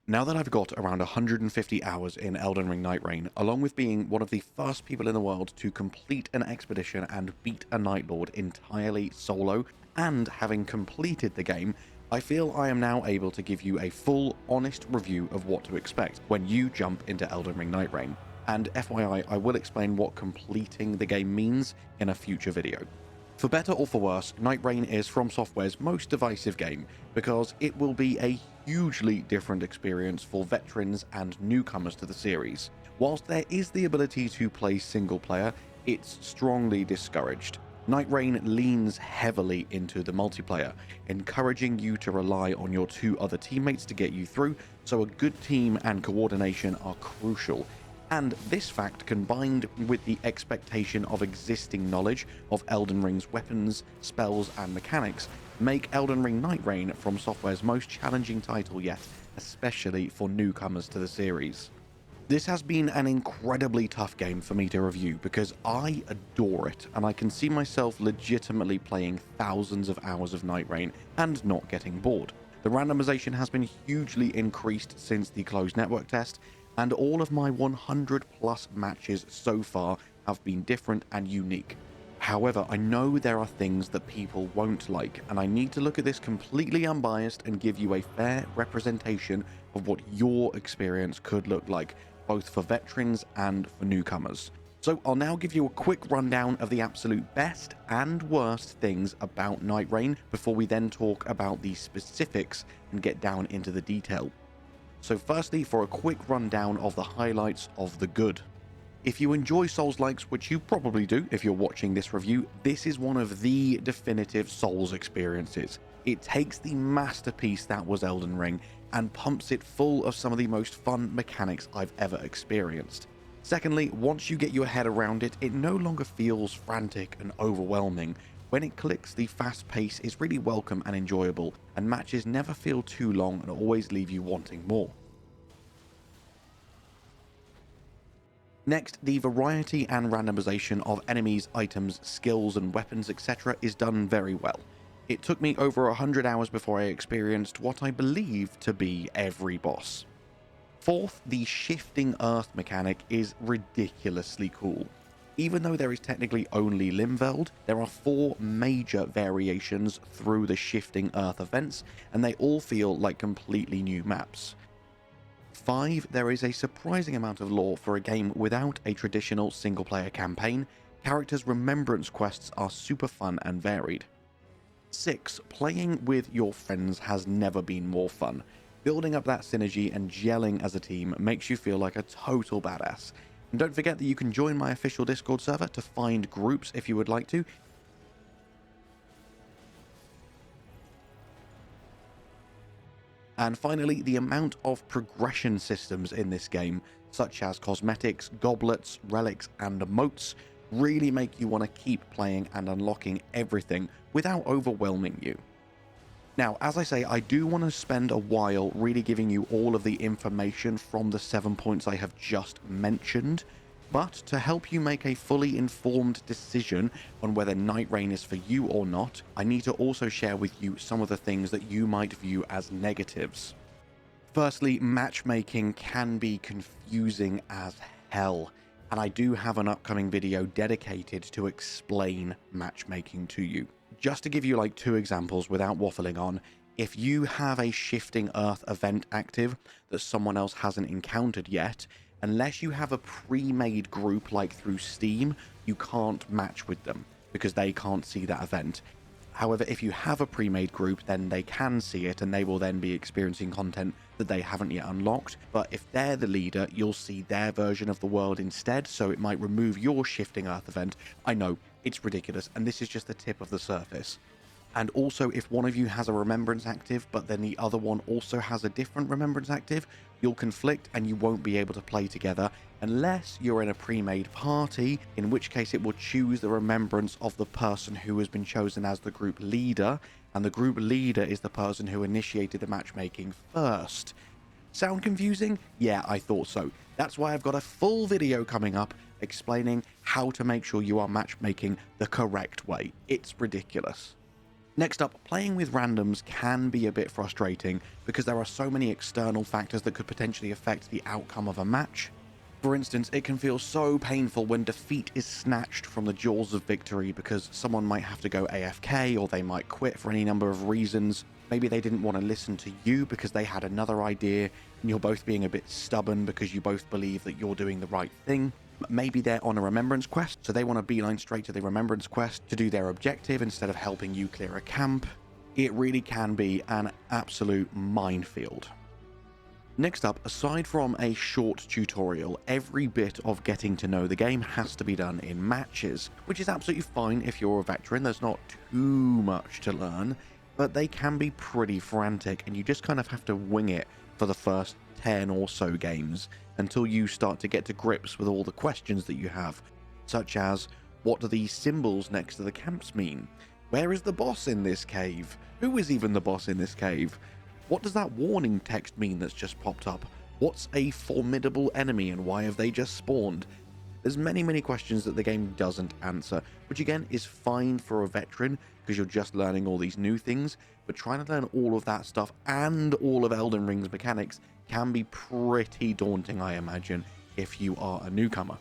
Now that I've got around 150 hours in Elden Ring Nightreign, along with being one of the first people in the world to complete an expedition and beat a Night Lord entirely solo, and having completed the game, I feel I am now able to give you a full, honest review of what to expect when you jump into Elden Ring Nightreign. And FYI, I will explain what completing the game means in a future video. For better or for worse, Nightreign is FromSoftware's most divisive game because it will be a hugely different experience for veterans and newcomers to the series. Whilst there is the ability to play single player, it's strongly discouraged. Nightreign leans heavily into the multiplayer, encouraging you to rely on your two other teammates to get you through, so a good team and coordination are crucial. And this fact, combined with the expectation of existing knowledge of Elden Ring's weapons, spells, and mechanics, make Elden Ring Nightreign FromSoftware's most challenging title yet, especially for newcomers to the series. This has been an incredibly tough game for me to review because I adore it, and I can see myself legitimately playing thousands of hours of Nightreign and not getting bored. The randomization has been hugely increased since the closed network test, and all of my 100 plus matches so far have been different and unique. However, I know there are things that people won't like, and I need to look at this completely unbiased and give you a fair representation of what your experience could look like, both for veterans and for newcomers. So I'll now give you a quick rundown of the absolute best and worst things about Nightreign before we then talk about the specifics and get down into the detail. So firstly, for a quick rundown of the highlights of the good. If you enjoy Souls-likes, which you probably do if you're watching this review, this is one of the definitive Souls experiences. It takes the masterpiece that was Elden Ring and pumps it full of some of the most fun mechanics I've ever experienced. Secondly, once you get your head around it, it no longer feels frantic and overwhelming. When it clicks, the fast pace is really welcome and enjoyable, and matches never feel too long and always leave you wanting more. Next, the variety and randomization of enemies, items, skills and weapons etc. is done very well. It took me over 100 hours before I experienced what I believe to be every boss. Fourth, the shifting earth mechanic is ridiculously cool. Even though there is technically only Limveld, there are 4 major variations through the shifting earth events, and they all feel like completely new maps. 5, there is a surprising amount of lore for a game without a traditional single-player campaign. Characters' remembrance quests are super fun and varied. 6, playing with your friends has never been more fun. Building up that synergy and gelling as a team makes you feel like a total badass. And don't forget that you can join my official Discord server to find groups if you would like to. And finally, the amount of progression systems in this game, such as cosmetics, goblets, relics, and emotes, really make you want to keep playing and unlocking everything without overwhelming you. Now, as I say, I do want to spend a while really giving you all of the information from the 7 points I have just mentioned, but to help you make a fully informed decision on whether Nightreign is for you or not, I need to also share with you some of the things that you might view as negatives. Firstly, matchmaking can be confusing as hell, and I do have an upcoming video dedicated to explain matchmaking to you. Just to give you like 2 examples without waffling on, if you have a shifting earth event active that someone else hasn't encountered yet, unless you have a pre-made group like through Steam, you can't match with them because they can't see that event. However, if you have a pre-made group, then they can see it and they will then be experiencing content that they haven't yet unlocked. But if they're the leader, you'll see their version of the world instead, so it might remove your shifting earth event. I know, it's ridiculous, and this is just the tip of the surface. And also, if one of you has a remembrance active, but then the other one also has a different remembrance active, you'll conflict and you won't be able to play together unless you're in a pre-made party, in which case it will choose the remembrance of the person who has been chosen as the group leader, and the group leader is the person who initiated the matchmaking first. Sound confusing? Yeah, I thought so. That's why I've got a full video coming up explaining how to make sure you are matchmaking the correct way. It's ridiculous. Next up, playing with randoms can be a bit frustrating because there are so many external factors that could potentially affect the outcome of a match. For instance, it can feel so painful when defeat is snatched from the jaws of victory because someone might have to go AFK or they might quit for any number of reasons. Maybe they didn't want to listen to you because they had another idea and you're both being a bit stubborn because you both believe that you're doing the right thing. Maybe they're on a remembrance quest, so they want to beeline straight to the remembrance quest to do their objective instead of helping you clear a camp. It really can be an absolute minefield. Next up, aside from a short tutorial, every bit of getting to know the game has to be done in matches, which is absolutely fine if you're a veteran. There's not too much to learn, but they can be pretty frantic and you just kind of have to wing it for the first 10 or so games until you start to get to grips with all the questions that you have, such as, what do these symbols next to the camps mean? Where is the boss in this cave? Who is even the boss in this cave? What does that warning text mean that's just popped up? What's a formidable enemy and why have they just spawned? There's many questions that the game doesn't answer, which again is fine for a veteran because you're just learning all these new things, but trying to learn all of that stuff and all of Elden Ring's mechanics can be pretty daunting, I imagine, if you are a newcomer.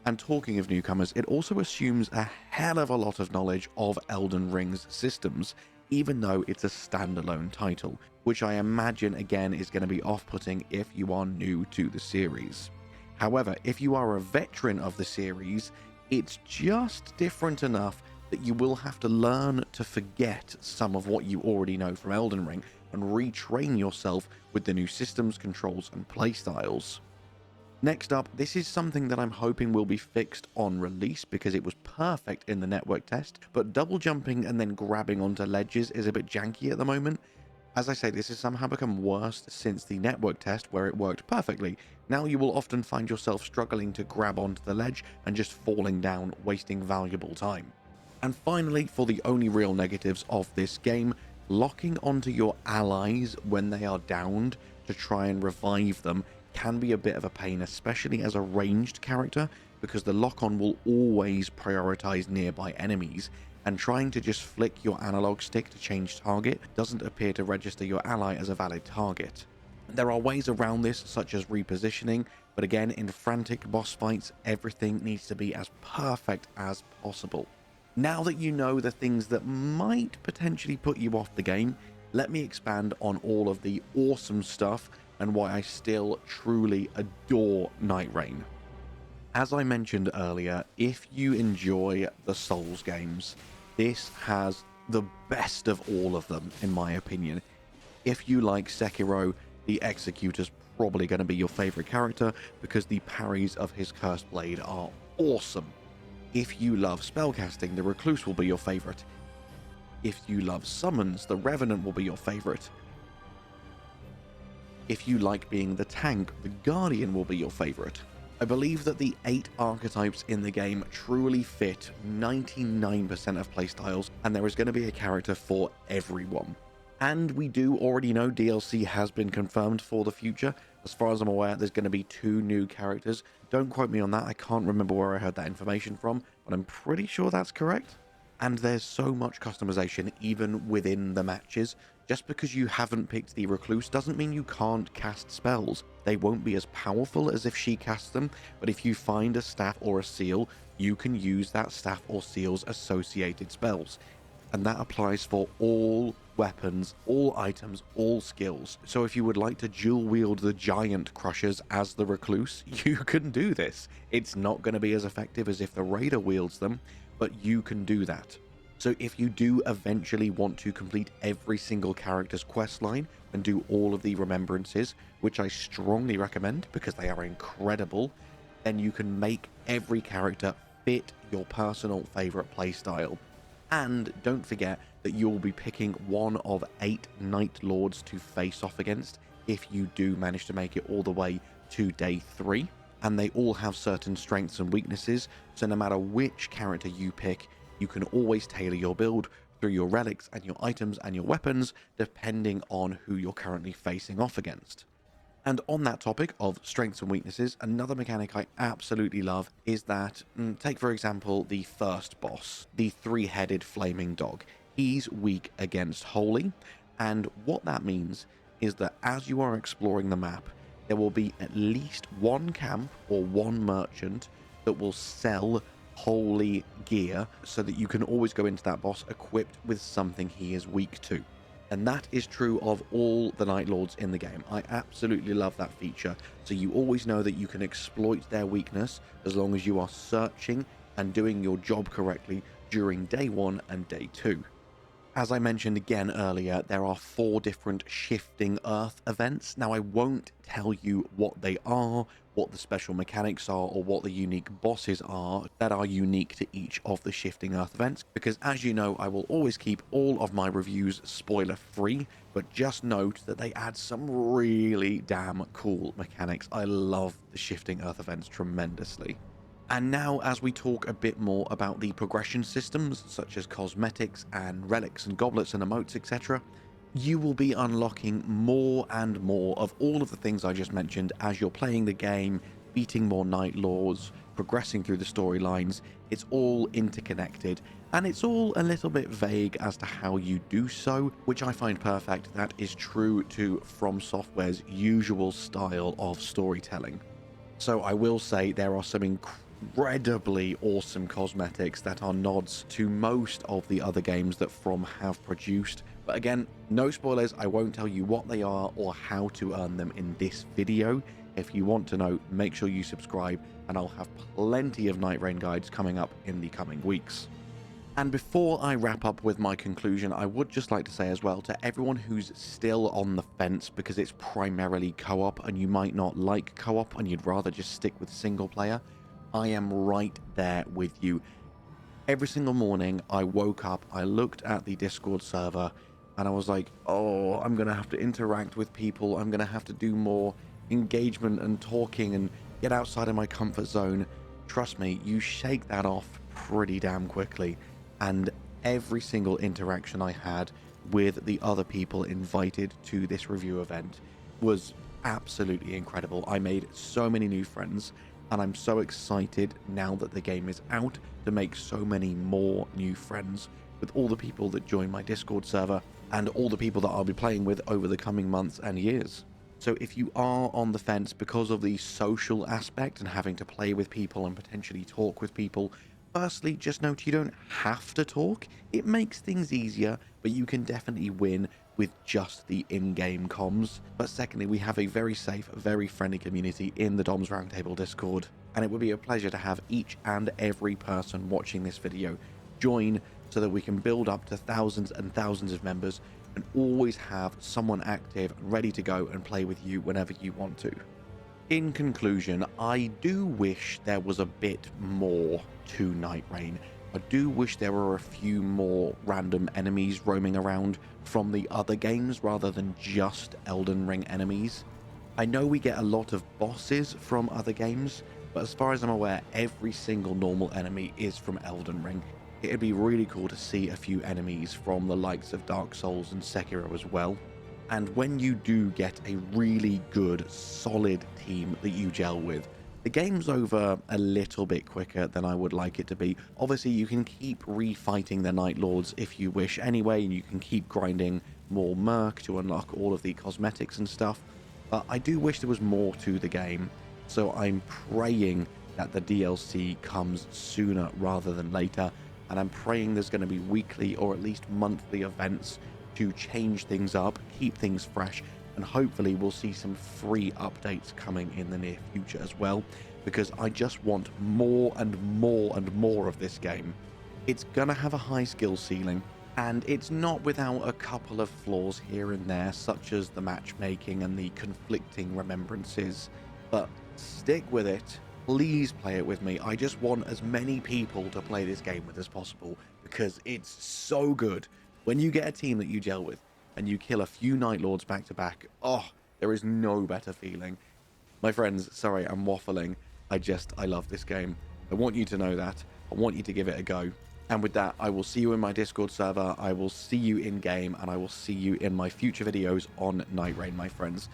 And talking of newcomers, it also assumes a hell of a lot of knowledge of Elden Ring's systems, even though it's a standalone title, which I imagine again is going to be off-putting if you are new to the series. However, if you are a veteran of the series, it's just different enough that you will have to learn to forget some of what you already know from Elden Ring and retrain yourself with the new systems, controls, and playstyles. Next up, this is something that I'm hoping will be fixed on release because it was perfect in the network test, but double jumping and then grabbing onto ledges is a bit janky at the moment. As I say, this has somehow become worse since the network test where it worked perfectly. Now you will often find yourself struggling to grab onto the ledge and just falling down, wasting valuable time. And finally, for the only real negatives of this game, locking onto your allies when they are downed to try and revive them can be a bit of a pain, especially as a ranged character, because the lock-on will always prioritize nearby enemies, and trying to just flick your analog stick to change target doesn't appear to register your ally as a valid target. There are ways around this, such as repositioning, but again, in frantic boss fights, everything needs to be as perfect as possible. Now that you know the things that might potentially put you off the game, let me expand on all of the awesome stuff and why I still truly adore Nightreign. As I mentioned earlier, if you enjoy the Souls games, this has the best of all of them, in my opinion. If you like Sekiro, the Executor's probably going to be your favorite character because the parries of his Cursed Blade are awesome. If you love spellcasting, the Recluse will be your favorite. If you love summons, the Revenant will be your favorite. If you like being the tank, the Guardian will be your favorite. I believe that the 8 archetypes in the game truly fit 99% of playstyles, and there is going to be a character for everyone. And we do already know DLC has been confirmed for the future. As far as I'm aware, there's going to be 2 new characters. Don't quote me on that, I can't remember where I heard that information from, but I'm pretty sure that's correct. And there's so much customization even within the matches. Just because you haven't picked the Recluse doesn't mean you can't cast spells. They won't be as powerful as if she casts them, but if you find a staff or a seal, you can use that staff or seal's associated spells. And that applies for all weapons, all items, all skills. So if you would like to dual wield the giant crushers as the Recluse, you can do this. It's not going to be as effective as if the Raider wields them, but you can do that. So if you do eventually want to complete every single character's questline and do all of the remembrances, which I strongly recommend because they are incredible, then you can make every character fit your personal favorite playstyle. And don't forget that you will be picking one of 8 Night Lords to face off against if you do manage to make it all the way to day 3. And they all have certain strengths and weaknesses, so no matter which character you pick, you can always tailor your build through your relics and your items and your weapons, depending on who you're currently facing off against. And on that topic of strengths and weaknesses, another mechanic I absolutely love is that, take for example the first boss, the 3-headed flaming dog. he's weak against Holy, and what that means is that as you are exploring the map, there will be at least one camp or one merchant that will sell Holy gear so that you can always go into that boss equipped with something he is weak to. And that is true of all the Night Lords in the game. I absolutely love that feature. So you always know that you can exploit their weakness as long as you are searching and doing your job correctly during day 1 and day 2. As I mentioned again earlier, there are 4 different Shifting Earth events. Now, I won't tell you what they are, what the special mechanics are, or what the unique bosses are that are unique to each of the Shifting Earth events, because as you know, I will always keep all of my reviews spoiler-free, but just note that they add some really damn cool mechanics. I love the Shifting Earth events tremendously. And now, as we talk a bit more about the progression systems, such as cosmetics and relics and goblets and emotes, etc., you will be unlocking more and more of all of the things I just mentioned as you're playing the game, beating more Night Lords, progressing through the storylines. It's all interconnected, and it's all a little bit vague as to how you do so, which I find perfect. That is true to FromSoftware's usual style of storytelling. So I will say there are some incredibly awesome cosmetics that are nods to most of the other games that From have produced. But again, no spoilers, I won't tell you what they are or how to earn them in this video. If you want to know, make sure you subscribe, and I'll have plenty of Nightreign guides coming up in the coming weeks. And before I wrap up with my conclusion, I would just like to say as well to everyone who's still on the fence because it's primarily co-op and you might not like co-op and you'd rather just stick with single player, I am right there with you. Every single morning I woke up, I looked at the Discord server, and I was like, oh, I'm going to have to interact with people. I'm going to have to do more engagement and talking and get outside of my comfort zone. Trust me, you shake that off pretty damn quickly. And every single interaction I had with the other people invited to this review event was absolutely incredible. I made so many new friends, and I'm so excited now that the game is out to make so many more new friends with all the people that join my Discord server and all the people that I'll be playing with over the coming months and years. So if you are on the fence because of the social aspect and having to play with people and potentially talk with people, firstly, just note you don't have to talk. It makes things easier, but you can definitely win with just the in-game comms. But secondly, we have a very safe, very friendly community in the Doms Roundtable Discord, and it would be a pleasure to have each and every person watching this video join so that we can build up to thousands and thousands of members and always have someone active and ready to go and play with you whenever you want to. In conclusion, I do wish there was a bit more to Nightreign. I do wish there were a few more random enemies roaming around from the other games rather than just Elden Ring enemies. I know we get a lot of bosses from other games, but as far as I'm aware, every single normal enemy is from Elden Ring. It'd be really cool to see a few enemies from the likes of Dark Souls and Sekiro as well. And when you do get a really good, solid team that you gel with, the game's over a little bit quicker than I would like it to be. Obviously, you can keep refighting the Night Lords if you wish anyway, and you can keep grinding more Merc to unlock all of the cosmetics and stuff. But I do wish there was more to the game, so I'm praying that the DLC comes sooner rather than later, and I'm praying there's going to be weekly or at least monthly events to change things up, keep things fresh, and hopefully we'll see some free updates coming in the near future as well, because I just want more and more and more of this game. It's gonna have a high skill ceiling, and it's not without a couple of flaws here and there, such as the matchmaking and the conflicting remembrances, but stick with it. Please play it with me. I just want as many people to play this game with as possible, because it's so good. When you get a team that you gel with and you kill a few Night Lords back to back, oh, there is no better feeling. My friends, sorry, I'm waffling. I love this game. I want you to know that. I want you to give it a go. And with that, I will see you in my Discord server. I will see you in game, and I will see you in my future videos on Nightreign, my friends.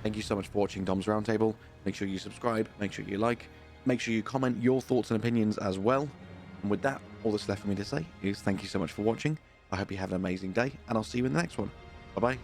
Thank you so much for watching Dom's Roundtable. Make sure you subscribe. Make sure you like. Make sure you comment your thoughts and opinions as well. And with that, all that's left for me to say is thank you so much for watching. I hope you have an amazing day, and I'll see you in the next one. Bye-bye.